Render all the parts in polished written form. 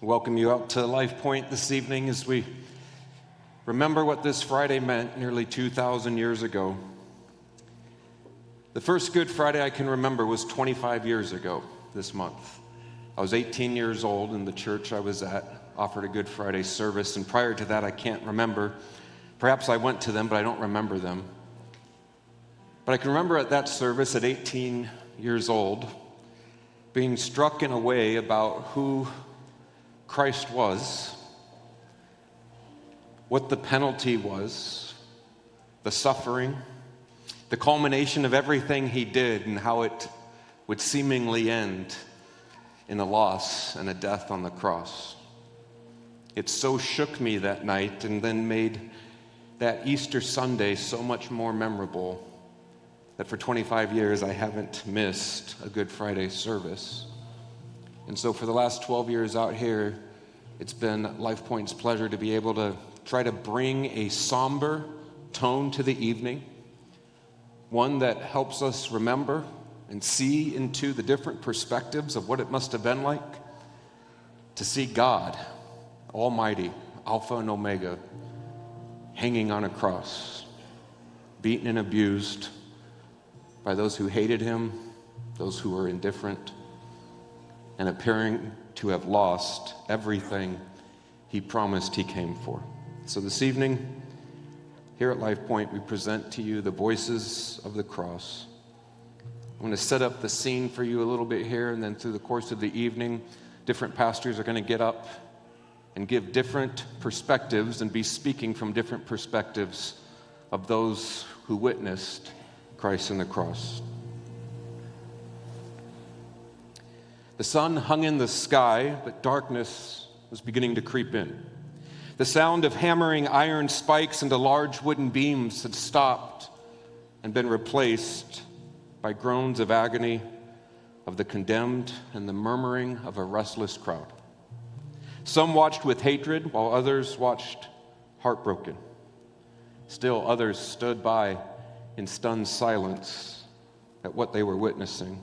Welcome you out to LifePoint this evening as we remember what this Friday meant nearly 2,000 years ago. The first Good Friday I can remember was 25 years ago this month. I was 18 years old, and the church I was at offered a Good Friday service, and prior to that I can't remember. Perhaps I went to them, but I don't remember them. But I can remember at that service at 18 years old being struck in a way about who Christ was, what the penalty was, the suffering, the culmination of everything he did, and how it would seemingly end in a loss and a death on the cross. It so shook me that night and then made that Easter Sunday so much more memorable that for 25 years I haven't missed a Good Friday service. And so for the last 12 years out here, it's been LifePoint's pleasure to be able to try to bring a somber tone to the evening, one that helps us remember and see into the different perspectives of what it must have been like to see God, Almighty, Alpha and Omega, hanging on a cross, beaten and abused by those who hated him, those who were indifferent, and appearing to have lost everything he promised he came for. So this evening, here at LifePoint, we present to you the voices of the cross. I'm going to set up the scene for you a little bit here, and then through the course of the evening, different pastors are going to get up and give different perspectives and be speaking from different perspectives of those who witnessed Christ on the cross. The sun hung in the sky, but darkness was beginning to creep in. The sound of hammering iron spikes into large wooden beams had stopped and been replaced by groans of agony of the condemned and the murmuring of a restless crowd. Some watched with hatred, while others watched heartbroken. Still others stood by in stunned silence at what they were witnessing.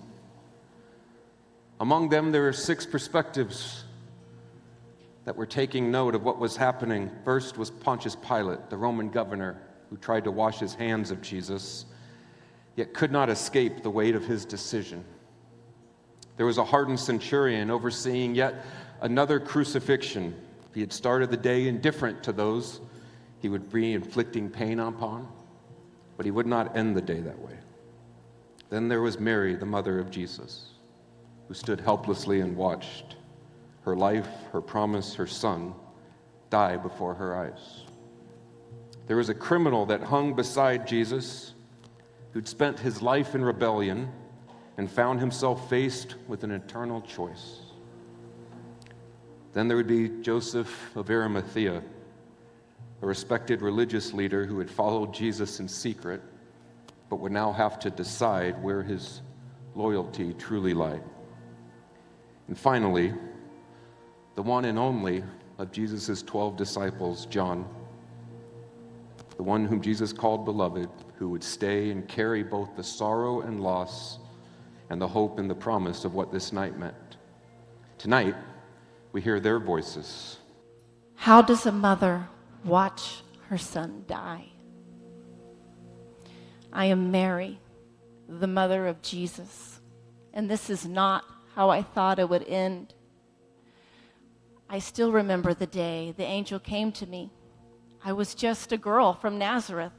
Among them, there were 6 perspectives that were taking note of what was happening. First was Pontius Pilate, the Roman governor, who tried to wash his hands of Jesus, yet could not escape the weight of his decision. There was a hardened centurion overseeing yet another crucifixion. He had started the day indifferent to those he would be inflicting pain upon, but he would not end the day that way. Then there was Mary, the mother of Jesus, who stood helplessly and watched her life, her promise, her son die before her eyes. There was a criminal that hung beside Jesus who'd spent his life in rebellion and found himself faced with an eternal choice. Then there would be Joseph of Arimathea, a respected religious leader who had followed Jesus in secret, but would now have to decide where his loyalty truly lied. And finally, the one and only of Jesus' 12 disciples, John, the one whom Jesus called beloved, who would stay and carry both the sorrow and loss and the hope and the promise of what this night meant. Tonight, we hear their voices. How does a mother watch her son die? I am Mary, the mother of Jesus, and this is not how I thought it would end. I still remember the day the angel came to me. I was just a girl from Nazareth,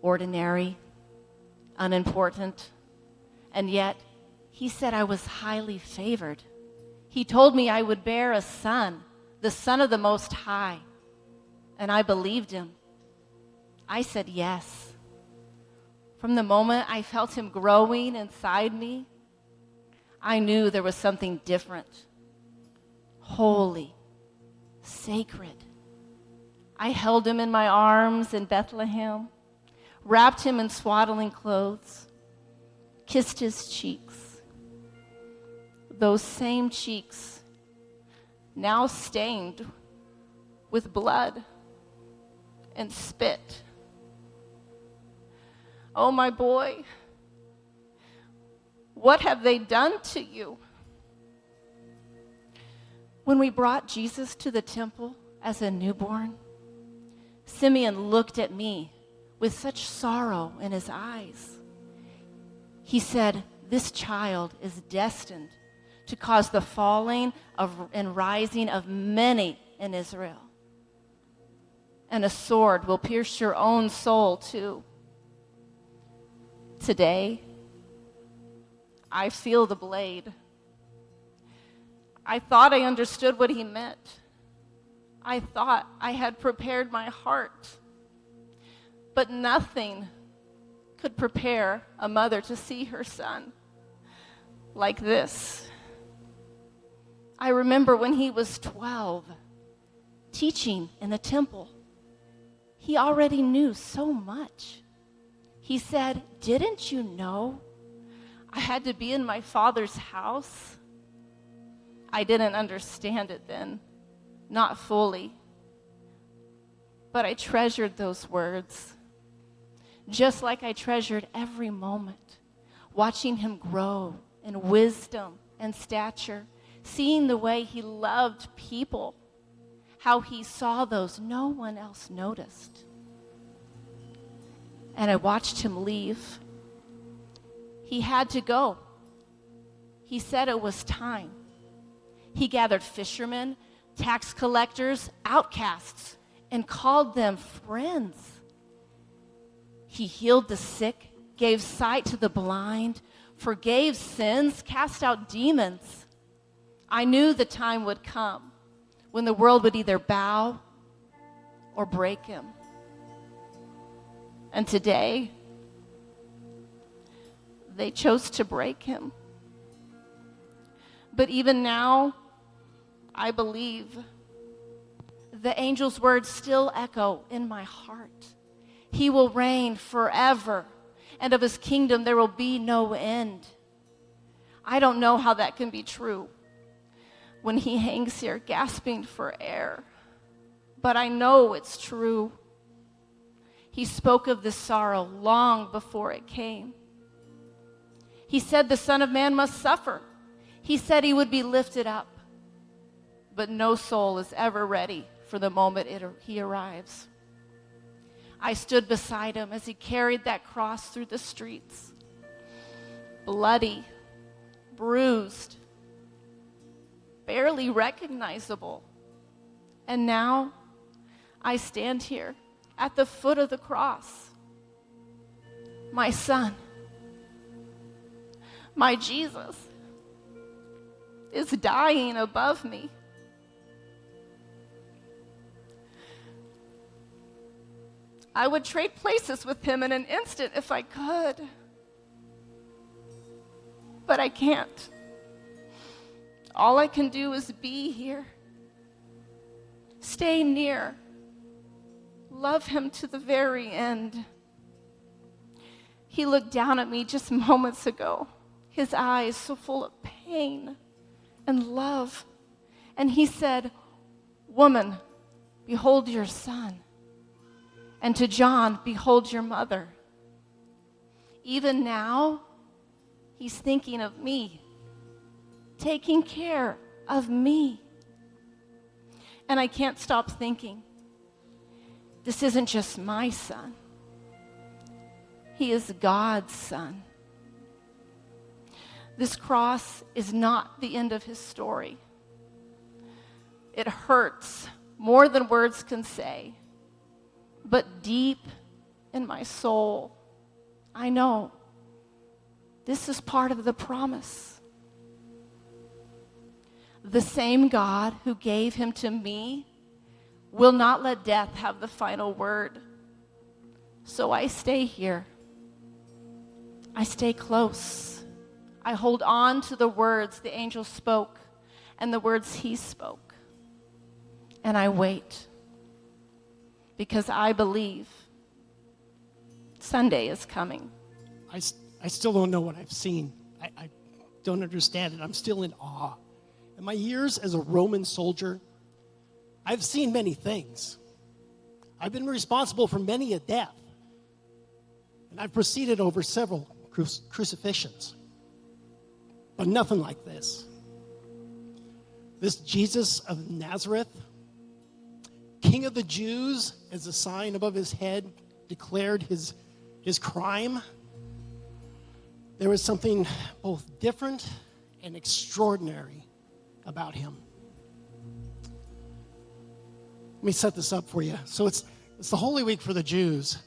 ordinary, unimportant, and yet he said I was highly favored. He told me I would bear a son, the Son of the Most High, and I believed him. I said yes. From the moment I felt him growing inside me, I knew there was something different, holy, sacred. I held him in my arms in Bethlehem, wrapped him in swaddling clothes, kissed his cheeks. Those same cheeks, now stained with blood and spit. Oh, my boy, what have they done to you? When we brought Jesus to the temple as a newborn, Simeon looked at me with such sorrow in his eyes. He said, "This child is destined to cause the falling and rising of many in Israel. And a sword will pierce your own soul too." Today, I feel the blade. I thought I understood what he meant. I thought I had prepared my heart. But nothing could prepare a mother to see her son like this. I remember when he was 12, teaching in the temple. He already knew so much. He said, "Didn't you know I had to be in my Father's house?" I didn't understand it then, not fully. But I treasured those words, just like I treasured every moment, watching him grow in wisdom and stature, seeing the way he loved people, how he saw those no one else noticed. And I watched him leave. He had to go. He said it was time. He gathered fishermen, tax collectors, outcasts, and called them friends. He healed the sick, gave sight to the blind, forgave sins, cast out demons. I knew the time would come when the world would either bow or break him. And today, they chose to break him. But even now, I believe the angel's words still echo in my heart. He will reign forever, and of his kingdom there will be no end. I don't know how that can be true when he hangs here gasping for air, but I know it's true. He spoke of this sorrow long before it came. He said the Son of Man must suffer. He said he would be lifted up. But no soul is ever ready for the moment he arrives. I stood beside him as he carried that cross through the streets, bloody, bruised, barely recognizable. And now I stand here at the foot of the cross. My son, my Jesus, is dying above me. I would trade places with him in an instant if I could. But I can't. All I can do is be here. Stay near. Love him to the very end. He looked down at me just moments ago, his eyes so full of pain and love. And he said, "Woman, behold your son. And to John, behold your mother." Even now, he's thinking of me, taking care of me. And I can't stop thinking, this isn't just my son. He is God's son. This cross is not the end of his story. It hurts more than words can say. But deep in my soul, I know this is part of the promise. The same God who gave him to me will not let death have the final word. So I stay here. I stay close. I hold on to the words the angel spoke and the words he spoke. And I wait. Because I believe Sunday is coming. I still don't know what I've seen. I don't understand it. I'm still in awe. In my years as a Roman soldier, I've seen many things. I've been responsible for many a death. And I've proceeded over several crucifixions. But nothing like this. This Jesus of Nazareth, King of the Jews, as a sign above his head, declared his crime. There was something both different and extraordinary about him. Let me set this up for you. So it's the Holy Week for the Jews,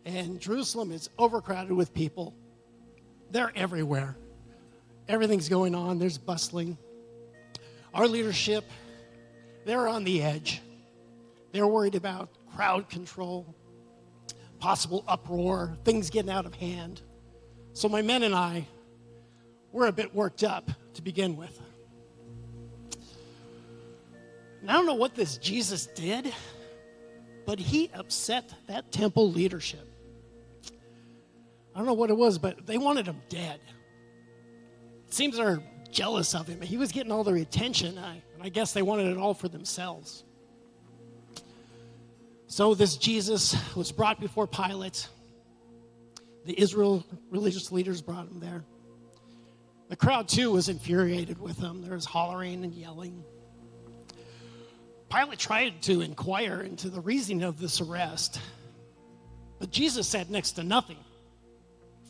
and Jerusalem is overcrowded with people. They're everywhere. Everything's going on. There's bustling. Our leadership, they're on the edge. They're worried about crowd control, possible uproar, things getting out of hand. So my men and I, we're a bit worked up to begin with. And I don't know what this Jesus did, but he upset that temple leadership. I don't know what it was, but they wanted him dead. It seems they're jealous of him. He was getting all their attention, and I guess they wanted it all for themselves. So this Jesus was brought before Pilate. The Israel religious leaders brought him there. The crowd, too, was infuriated with him. There was hollering and yelling. Pilate tried to inquire into the reasoning of this arrest, but Jesus said next to nothing.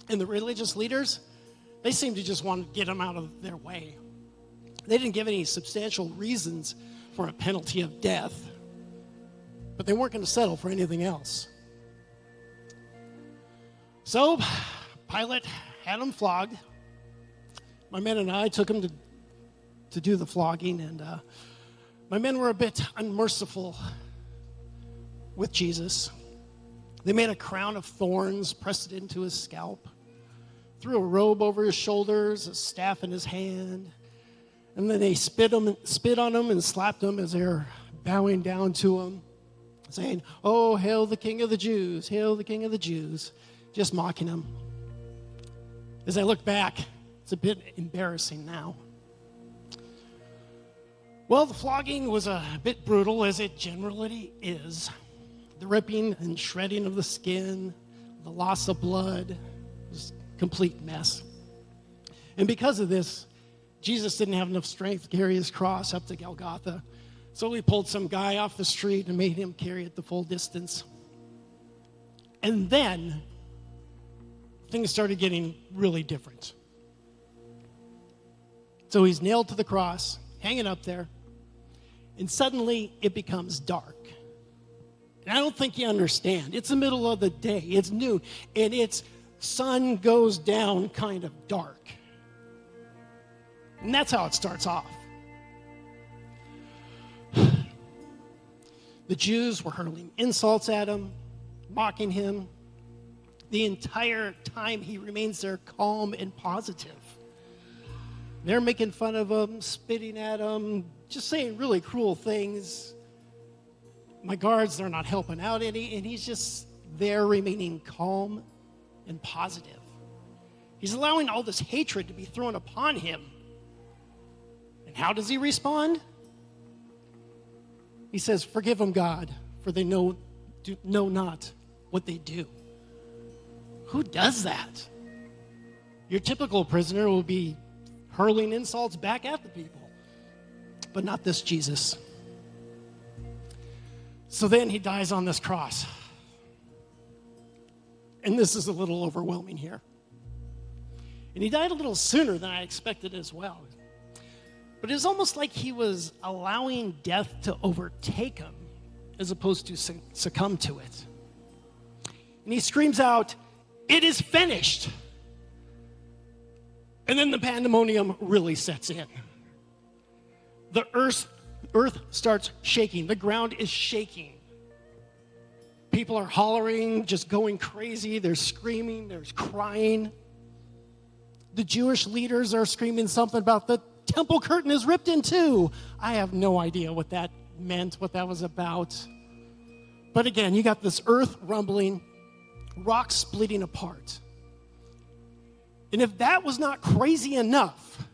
And the religious leaders, they seemed to just want to get him out of their way. They didn't give any substantial reasons for a penalty of death, but they weren't going to settle for anything else. So Pilate had him flogged. My men and I took him to do the flogging, and my men were a bit unmerciful with Jesus. They made a crown of thorns, pressed it into his scalp, threw a robe over his shoulders, a staff in his hand, and then they spit on him and slapped him as they were bowing down to him, saying, "Oh, hail the King of the Jews, hail the King of the Jews," just mocking him. As I look back, it's a bit embarrassing now. Well, the flogging was a bit brutal, as it generally is. The ripping and shredding of the skin, the loss of blood, was a complete mess. And because of this, Jesus didn't have enough strength to carry his cross up to Golgotha. So we pulled some guy off the street and made him carry it the full distance. And then things started getting really different. So he's nailed to the cross, hanging up there, and suddenly it becomes dark. And I don't think you understand. It's the middle of the day. It's noon, and it's sun goes down kind of dark. And that's how it starts off. The Jews were hurling insults at him, mocking him. The entire time he remains there calm and positive. They're making fun of him, spitting at him, just saying really cruel things. My guards, they're not helping out any, and he's just there remaining calm and positive. He's allowing all this hatred to be thrown upon him. And how does he respond? He says, "Forgive them, God, for they know not what they do." Who does that? Your typical prisoner will be hurling insults back at the people, but not this Jesus. So then he dies on this cross. And this is a little overwhelming here. And he died a little sooner than I expected as well. But it's almost like he was allowing death to overtake him as opposed to succumb to it. And he screams out, "It is finished." And then the pandemonium really sets in. The earth starts shaking. The ground is shaking. People are hollering, just going crazy. They're screaming, there's crying. The Jewish leaders are screaming something about the temple curtain is ripped in two. I have no idea what that meant, what that was about. But again, you got this earth rumbling, rocks splitting apart. And if that was not crazy enough,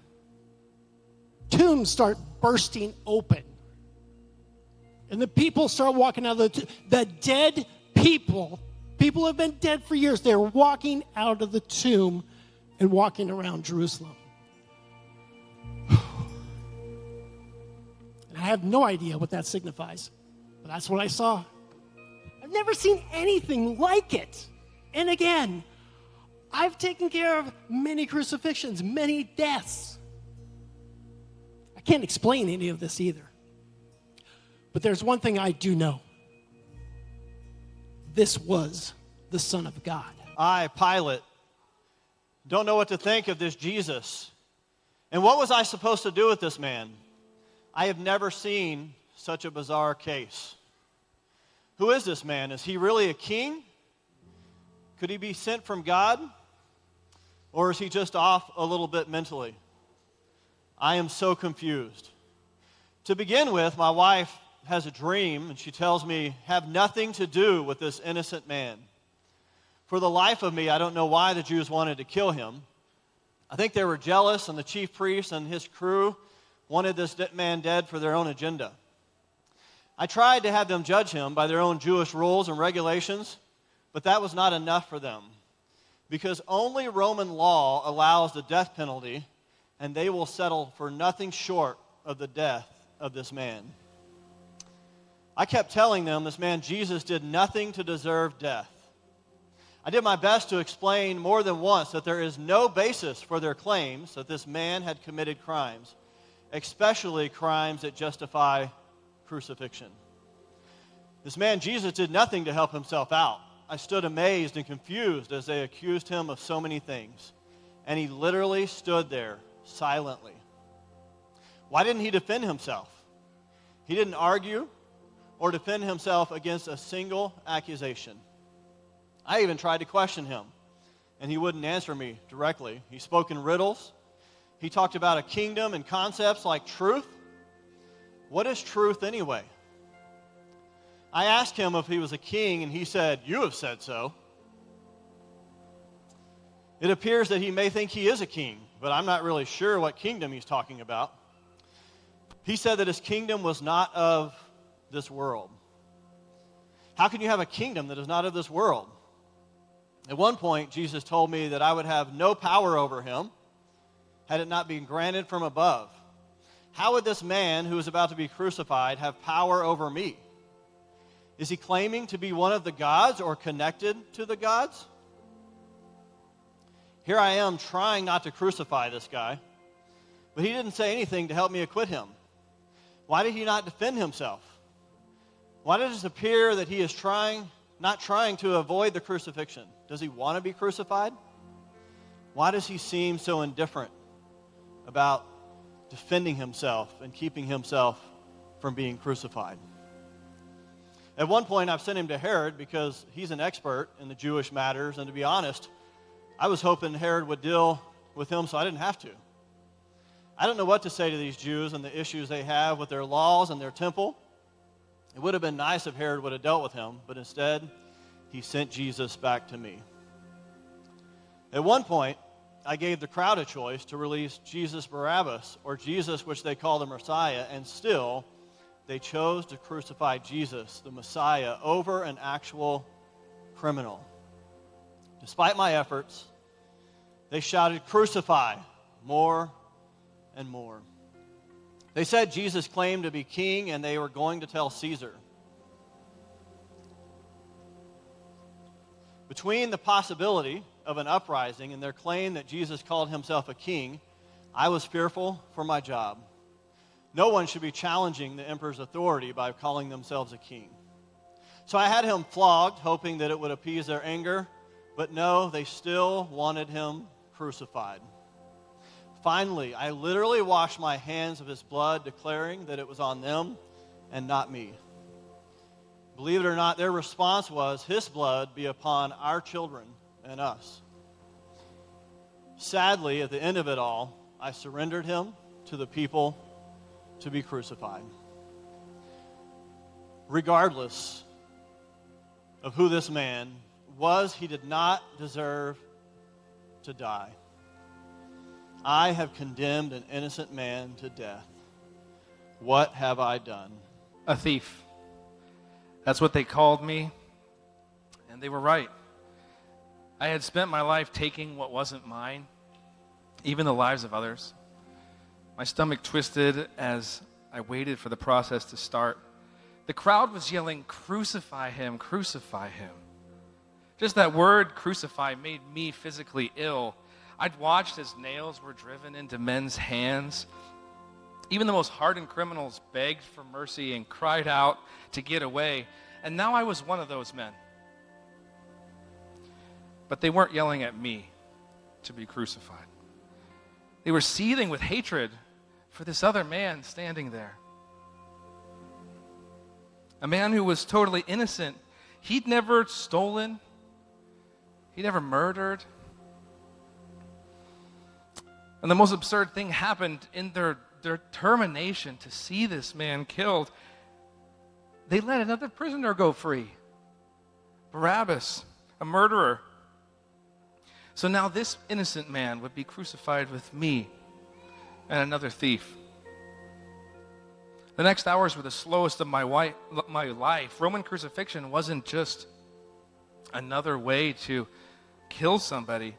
tombs start bursting open. And the people start walking out of the dead people who have been dead for years, they're walking out of the tomb and walking around Jerusalem. have no idea what that signifies, but that's what I saw. I've never seen anything like it. And again, I've taken care of many crucifixions, many deaths. I can't explain any of this either. But there's one thing I do know. This was the Son of God. I, Pilate, don't know what to think of this Jesus. And what was I supposed to do with this man? I have never seen such a bizarre case. Who is this man? Is he really a king? Could he be sent from God? Or is he just off a little bit mentally? I am so confused. To begin with, my wife has a dream, and she tells me, have nothing to do with this innocent man. For the life of me, I don't know why the Jews wanted to kill him. I think they were jealous, and the chief priest and his crew wanted this man dead for their own agenda. I tried to have them judge him by their own Jewish rules and regulations, but that was not enough for them, because only Roman law allows the death penalty, and they will settle for nothing short of the death of this man. I kept telling them this man Jesus did nothing to deserve death. I did my best to explain more than once that there is no basis for their claims that this man had committed crimes, especially crimes that justify crucifixion. This man Jesus did nothing to help himself out. I stood amazed and confused as they accused him of so many things, and he literally stood there silently. Why didn't he defend himself? He didn't argue or defend himself against a single accusation. I even tried to question him, and he wouldn't answer me directly. He spoke in riddles. He talked about a kingdom and concepts like truth. What is truth anyway? I asked him if he was a king, and he said, "You have said so." It appears that he may think he is a king, but I'm not really sure what kingdom he's talking about. He said that his kingdom was not of this world. How can you have a kingdom that is not of this world? At one point, Jesus told me that I would have no power over him had it not been granted from above. How would this man who is about to be crucified have power over me? Is he claiming to be one of the gods or connected to the gods? Here I am trying not to crucify this guy, but he didn't say anything to help me acquit him. Why did he not defend himself? Why does it appear that he is not trying to avoid the crucifixion? Does he want to be crucified? Why does he seem so indifferent about defending himself and keeping himself from being crucified? At one point, I've sent him to Herod because he's an expert in the Jewish matters, and to be honest, I was hoping Herod would deal with him so I didn't have to. I don't know what to say to these Jews and the issues they have with their laws and their temple. It would have been nice if Herod would have dealt with him, but instead, he sent Jesus back to me. At one point, I gave the crowd a choice to release Jesus Barabbas or Jesus, which they call the Messiah, and still, they chose to crucify Jesus, the Messiah, over an actual criminal. Despite my efforts, they shouted, "Crucify," more and more. They said Jesus claimed to be king and they were going to tell Caesar. Between the possibility of an uprising and their claim that Jesus called himself a king, I was fearful for my job. No one should be challenging the emperor's authority by calling themselves a king. So I had him flogged, hoping that it would appease their anger, but no, they still wanted him crucified. Finally, I literally washed my hands of his blood, declaring that it was on them and not me. Believe it or not, their response was, "His blood be upon our children and us." Sadly, at the end of it all, I surrendered him to the people to be crucified. Regardless of who this man was, he did not deserve to die. I have condemned an innocent man to death. What have I done? A thief. That's what they called me, and they were right. I had spent my life taking what wasn't mine, even the lives of others. My stomach twisted as I waited for the process to start. The crowd was yelling, "Crucify him, crucify him." Just that word, crucify, made me physically ill. I'd watched as nails were driven into men's hands. Even the most hardened criminals begged for mercy and cried out to get away. And now I was one of those men. But they weren't yelling at me to be crucified. They were seething with hatred for this other man standing there. A man who was totally innocent. He'd never stolen. He'd never murdered. And the most absurd thing happened in their determination to see this man killed. They let another prisoner go free. Barabbas, a murderer. So now this innocent man would be crucified with me and another thief. The next hours were the slowest of my life. Roman crucifixion wasn't just another way to kill somebody.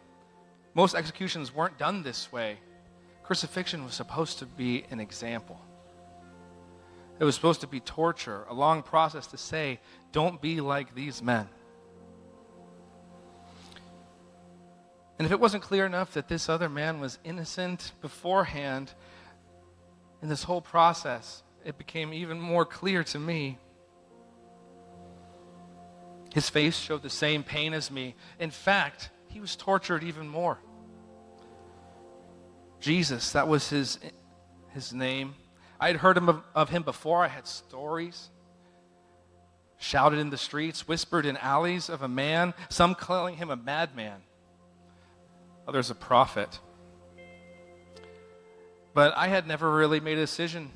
Most executions weren't done this way. Crucifixion was supposed to be an example. It was supposed to be torture, a long process to say, don't be like these men. And if it wasn't clear enough that this other man was innocent beforehand, in this whole process, it became even more clear to me. His face showed the same pain as me. In fact, he was tortured even more. Jesus, that was his name. I had heard of him before. I had stories. Shouted in the streets, whispered in alleys of a man, some calling him a madman, others a prophet. But I had never really made a decision.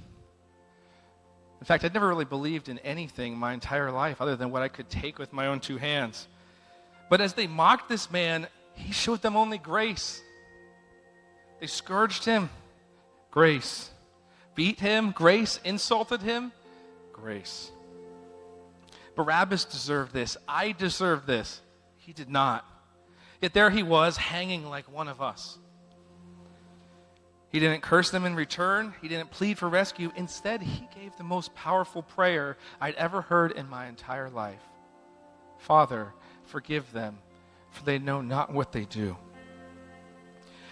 In fact, I'd never really believed in anything my entire life other than what I could take with my own two hands. But as they mocked this man, he showed them only grace. They scourged him, grace. Beat him, grace. Insulted him, grace. Barabbas deserved this. I deserved this. He did not. Yet there he was, hanging like one of us. He didn't curse them in return. He didn't plead for rescue. Instead, he gave the most powerful prayer I'd ever heard in my entire life. Father, forgive them, for they know not what they do.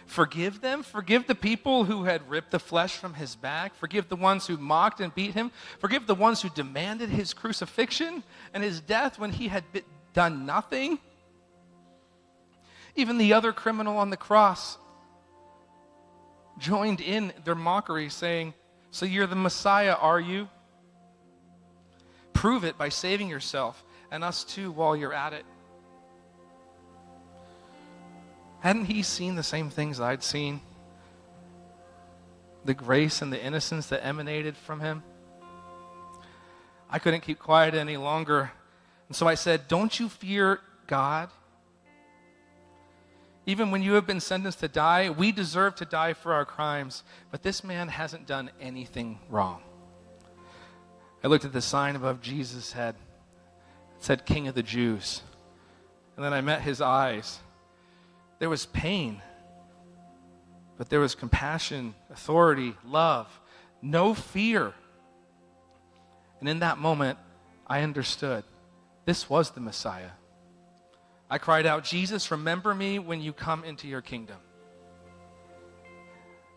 Forgive them. Forgive the people who had ripped the flesh from his back. Forgive the ones who mocked and beat him. Forgive the ones who demanded his crucifixion and his death when he had done nothing. Even the other criminal on the cross joined in their mockery, saying, "So you're the Messiah, are you? Prove it by saving yourself and us too while you're at it." Hadn't he seen the same things I'd seen? The grace and the innocence that emanated from him? I couldn't keep quiet any longer. And so I said, "Don't you fear God? Even when you have been sentenced to die, we deserve to die for our crimes, but this man hasn't done anything wrong." I looked at the sign above Jesus' head. It said, "King of the Jews." And then I met his eyes. There was pain, but there was compassion, authority, love, no fear. And in that moment, I understood this was the Messiah. I cried out, "Jesus, remember me when you come into your kingdom."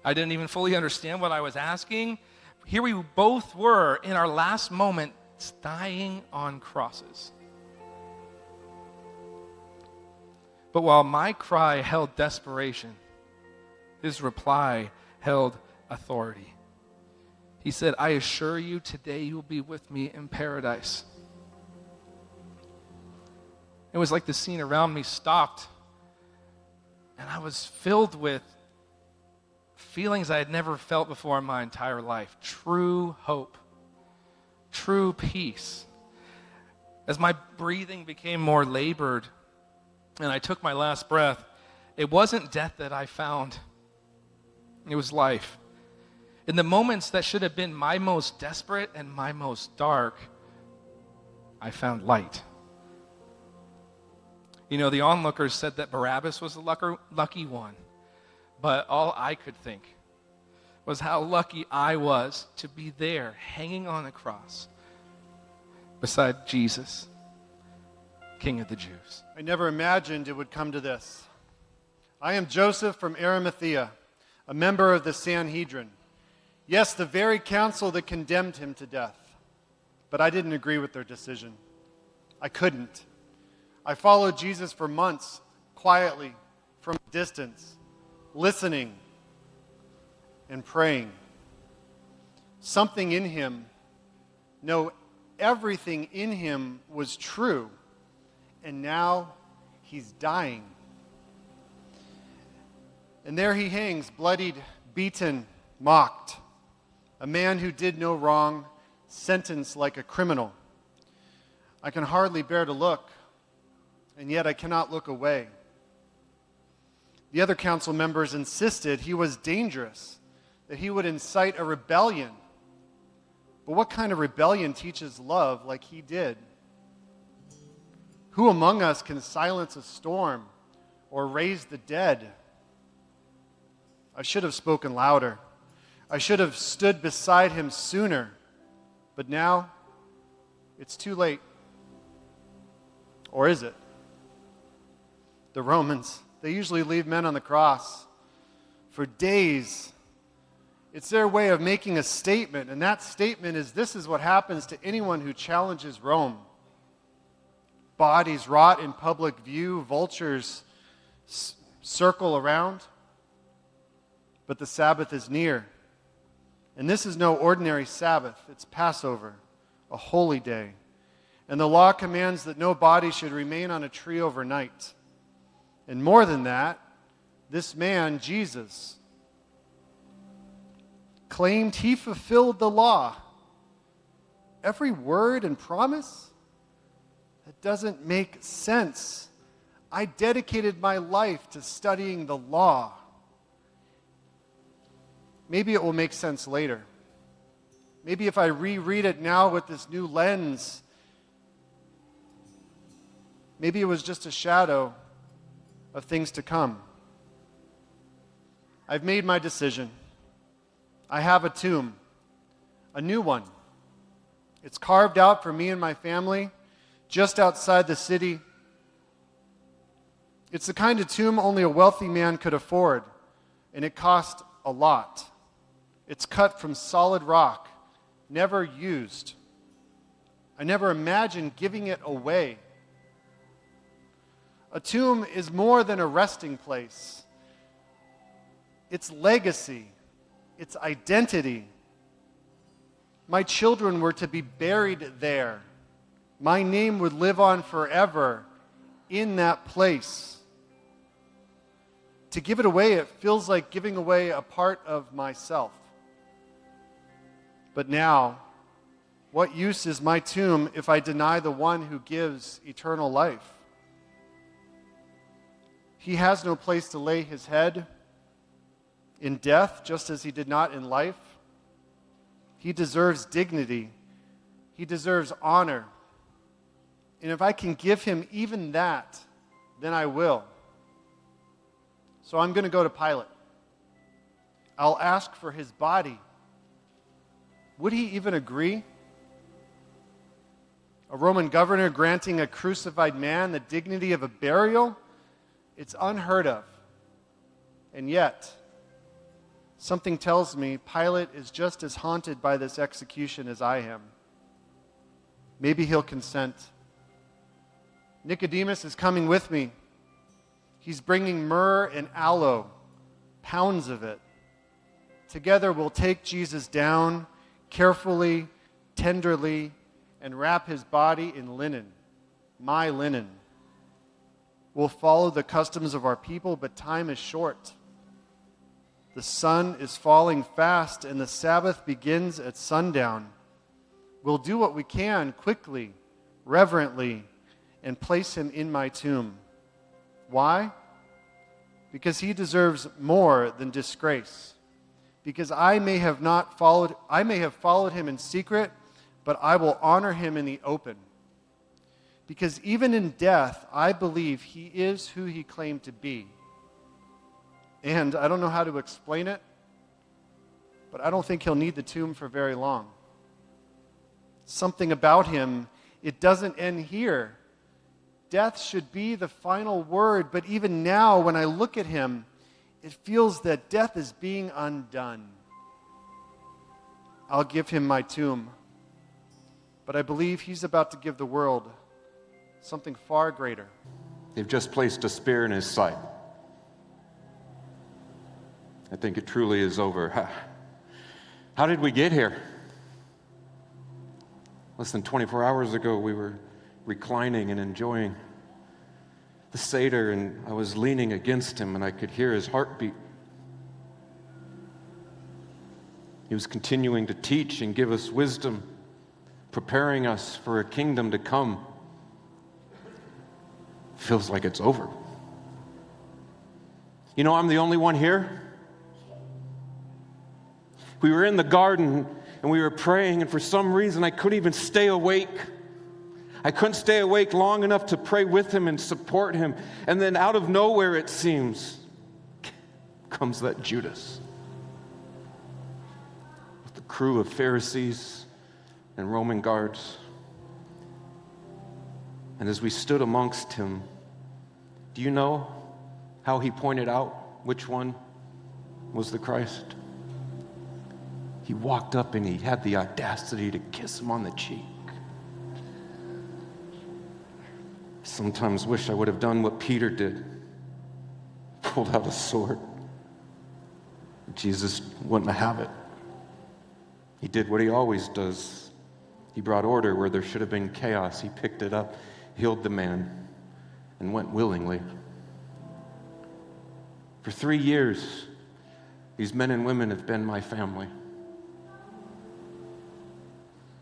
I didn't even fully understand what I was asking. Here we both were in our last moment, dying on crosses. But while my cry held desperation, his reply held authority. He said, "I assure you, today you will be with me in paradise." It was like the scene around me stopped, and I was filled with feelings I had never felt before in my entire life. True hope, true peace. As my breathing became more labored, and I took my last breath, it wasn't death that I found. It was life. In the moments that should have been my most desperate and my most dark, I found light. You know, the onlookers said that Barabbas was the lucky one, but all I could think was how lucky I was to be there, hanging on a cross, beside Jesus, King of the Jews. I never imagined it would come to this. I am Joseph from Arimathea, a member of the Sanhedrin. Yes, the very council that condemned him to death. But I didn't agree with their decision. I couldn't. I followed Jesus for months, quietly, from a distance, listening and praying. Something in him, no, everything in him was true, and now he's dying. And there he hangs, bloodied, beaten, mocked, a man who did no wrong, sentenced like a criminal. I can hardly bear to look, and yet I cannot look away. The other council members insisted he was dangerous, that he would incite a rebellion. But what kind of rebellion teaches love like he did? Who among us can silence a storm or raise the dead? I should have spoken louder. I should have stood beside him sooner. But now, it's too late. Or is it? The Romans, they usually leave men on the cross for days. It's their way of making a statement, and that statement is, this is what happens to anyone who challenges Rome. Bodies rot in public view, vultures circle around, but the Sabbath is near. And this is no ordinary Sabbath, it's Passover, a holy day. And the law commands that no body should remain on a tree overnight. And more than that, this man, Jesus, claimed he fulfilled the law. Every word and promise? That doesn't make sense. I dedicated my life to studying the law. Maybe it will make sense later. Maybe if I reread it now with this new lens, maybe it was just a shadow of things to come. I've made my decision. I have a tomb, a new one. It's carved out for me and my family just outside the city. It's the kind of tomb only a wealthy man could afford, and it cost a lot. It's cut from solid rock, never used. I never imagined giving it away. A tomb is more than a resting place. It's legacy. It's identity. My children were to be buried there. My name would live on forever in that place. To give it away, it feels like giving away a part of myself. But now, what use is my tomb if I deny the one who gives eternal life? He has no place to lay his head in death, just as he did not in life. He deserves dignity. He deserves honor. And if I can give him even that, then I will. So I'm going to go to Pilate. I'll ask for his body. Would he even agree? A Roman governor granting a crucified man the dignity of a burial? It's unheard of. And yet, something tells me Pilate is just as haunted by this execution as I am. Maybe he'll consent. Nicodemus is coming with me. He's bringing myrrh and aloe, pounds of it. Together we'll take Jesus down carefully, tenderly, and wrap his body in linen, my linen. We'll follow the customs of our people, but time is short. The sun is falling fast, and the Sabbath begins at sundown. We'll do what we can quickly, reverently, and place him in my tomb. Why? Because he deserves more than disgrace. Because I may have followed him in secret, but I will honor him in the open. Because even in death, I believe he is who he claimed to be. And I don't know how to explain it, but I don't think he'll need the tomb for very long. Something about him, it doesn't end here. Death should be the final word, but even now, when I look at him, it feels that death is being undone. I'll give him my tomb, but I believe he's about to give the world something far greater. They've just placed a spear in his side. I think it truly is over. How did we get here? Less than 24 hours ago, we were reclining and enjoying the Seder, and I was leaning against him, and I could hear his heartbeat. He was continuing to teach and give us wisdom, preparing us for a kingdom to come. Feels like it's over. You know, I'm the only one here. We were in the garden and we were praying, and for some reason I couldn't even stay awake. I couldn't stay awake long enough to pray with him and support him. And then out of nowhere, it seems, comes that Judas with the crew of Pharisees and Roman guards. And as we stood amongst him, do you know how he pointed out which one was the Christ? He walked up and he had the audacity to kiss him on the cheek. I sometimes wish I would have done what Peter did, pulled out a sword. Jesus wouldn't have it. He did what he always does. He brought order where there should have been chaos. He picked it up, healed the man, and went willingly. For 3 years, these men and women have been my family.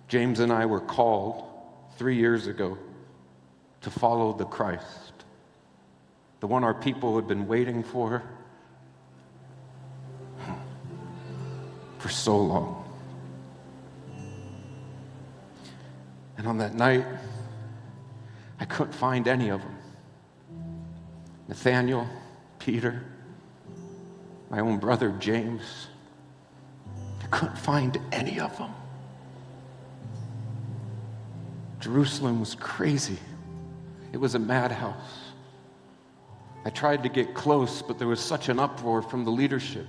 James and I were called 3 years ago to follow the Christ, the one our people had been waiting for so long. And on that night, I couldn't find any of them. Nathaniel, Peter, my own brother James, I couldn't find any of them. Jerusalem was crazy. It was a madhouse. I tried to get close, but there was such an uproar from the leadership.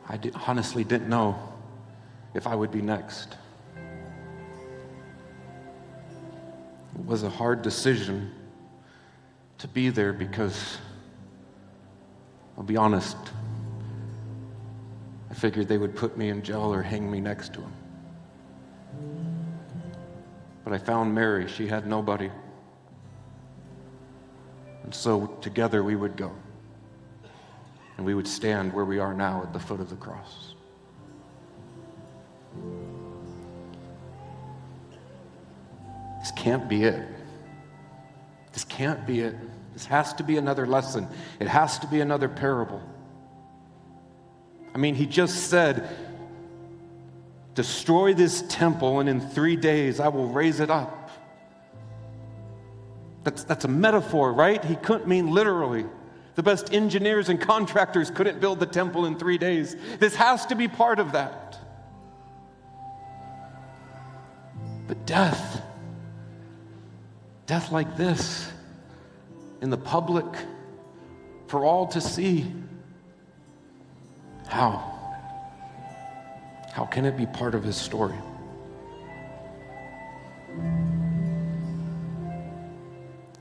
I honestly didn't know if I would be next. It was a hard decision to be there because, I'll be honest, I figured they would put me in jail or hang me next to him. But I found Mary. She had nobody. And so together we would go. And we would stand where we are now at the foot of the cross. This can't be it. This can't be it. This has to be another lesson. It has to be another parable. I mean, he just said, destroy this temple, and in 3 days I will raise it up. That's a metaphor, right? He couldn't mean literally. The best engineers and contractors couldn't build the temple in 3 days. This has to be part of that. But death like this, in the public, for all to see, how can it be part of his story?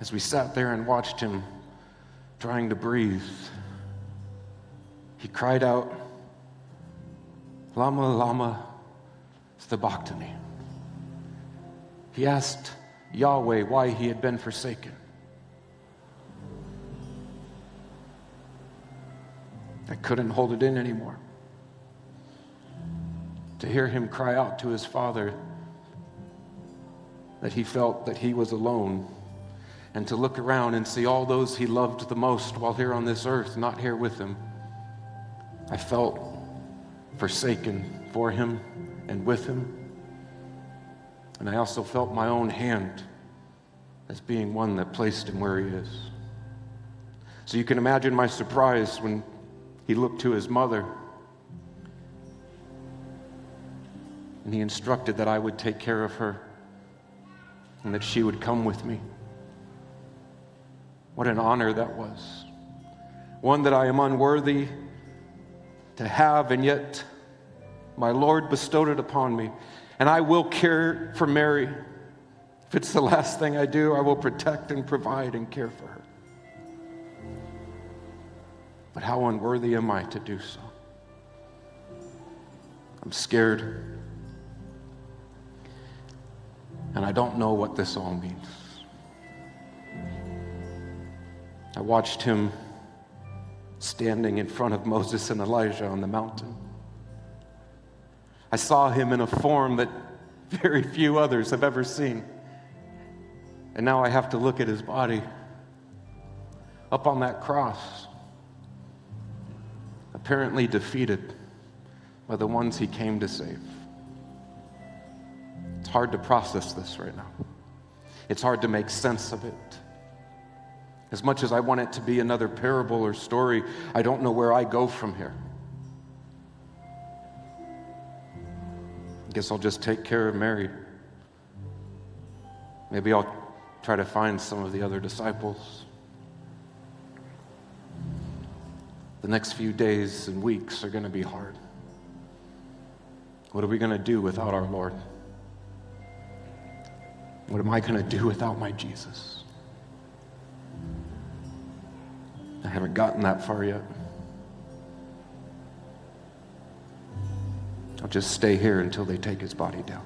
As we sat there and watched him trying to breathe, he cried out, Lama, Lama, Sabachthani. He asked Yahweh why he had been forsaken. I couldn't hold it in anymore. To hear him cry out to his Father that he felt that he was alone, and to look around and see all those he loved the most while here on this earth, not here with him. I felt forsaken for him and with him. And I also felt my own hand as being one that placed him where he is. So you can imagine my surprise when he looked to his mother And he instructed that I would take care of her and that she would come with me. What an honor that was. One that I am unworthy to have, and yet my Lord bestowed it upon me. And I will care for Mary. If it's the last thing I do, I will protect and provide and care for her. But how unworthy am I to do so? I'm scared. And I don't know what this all means. I watched him standing in front of Moses and Elijah on the mountain. I saw him in a form that very few others have ever seen. And now I have to look at his body up on that cross, apparently defeated by the ones he came to save. It's hard to process this right now. It's hard to make sense of it. As much as I want it to be another parable or story, I don't know where I go from here. I guess I'll just take care of Mary. Maybe I'll try to find some of the other disciples. The next few days and weeks are going to be hard. What are we going to do without our Lord? What am I going to do without my Jesus? I haven't gotten that far yet. I'll just stay here until they take his body down.